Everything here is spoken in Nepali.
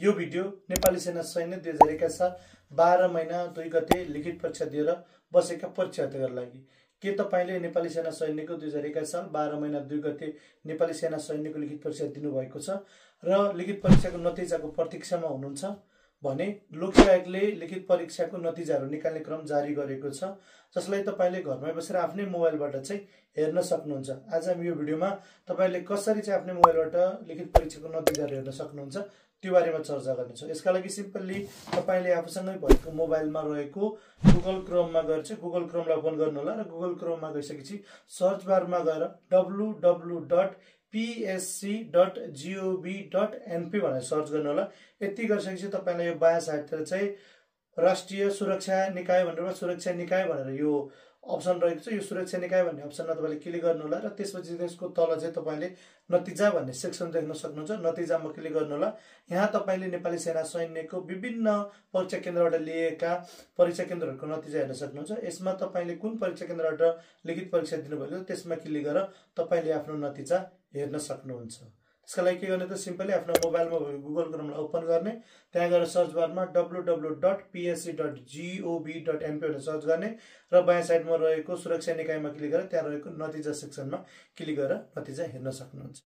यो भिडियो नेपाली सेना सैन्य 2021 साल 12 महिना 2 गते लिखित परीक्षा दिएर बसेका परीक्षार्थीहरुका लागि के तपाईले नेपाली सेना सैन्यको 2021 साल 12 महिना 2 गते नेपाली सेना सैन्यको लिखित परीक्षा दिनु भएको छ र लिखित परीक्षाको नतिजाको प्रतीक्षामा हुनुहुन्छ भने लोकसेवा आयोगले लिखित परीक्षाको नतिजाहरू निकाल्ने क्रम जारी गरेको छ जसलाई तपाईले घरमै बसेर आफ्नै मोबाइलबाट चाहिँ हेर्न सक्नुहुन्छ। आज हामी यो भिडियोमा तपाईले कसरी चाहिँ आफ्नै मोबाइलबाट लिखित परीक्षाको नतिजाहरू हेर्न सक्नुहुन्छ त्यो बारेमा चर्चा गर्नेछौँ। यसका लागि सिम्पली तपाईले आफूसँगै भएको मोबाइलमा रहेको गुगल क्रोममा गएर चाहिँ गुगल क्रोमलाई ओपन गर्नु होला र गुगल क्रोममा गइसकेपछि सर्च बारमा गएर www.psc.gov.np भनेर सर्च गर्नु होला। यति गरिसकेपछि तपाईलाई यो बायाँ साइडतिर चाहिँ राष्ट्रिय सुरक्षा निकाय भनेर सुरक्षा निकाय भनेर यो अप्सन रहेको छ। यो सुरक्षा निकाय भन्ने अप्सनमा तपाईले क्लिक गर्नु होला र त्यसपछि त्यसको तल चाहिँ तपाईले नतिजा भन्ने सेक्सन देख्न सक्नुहुन्छ। नतिजामा क्लिक गर्नु होला। यहाँ तपाईले नेपाली सेना सैन्यको विभिन्न परीक्षा केन्द्रबाट लिएका परीक्षा केन्द्रहरूको नतिजा हेर्न सक्नुहुन्छ। यसमा तपाईले कुन परीक्षा केन्द्रबाट लिखित परीक्षा दिनुभएको त्यसमा क्लिक गरेर तपाईले आफ्नो नतिजा हेर्न सक्नुहुन्छ। त्यसका लागि के गर्ने त सिम्पली आफ्नो मोबाइलमा गुगल क्रोमलाई ओपन गर्ने, त्यहाँ गएर सर्च बारमा www.psc.gov.np भनेर सर्च गर्ने र बायाँ साइडमा रहेको सुरक्षा निकायमा क्लिक गरेर त्यहाँ रहेको नतिजा सेक्सनमा क्लिक गरेर नतिजा हेर्न सक्नुहुन्छ।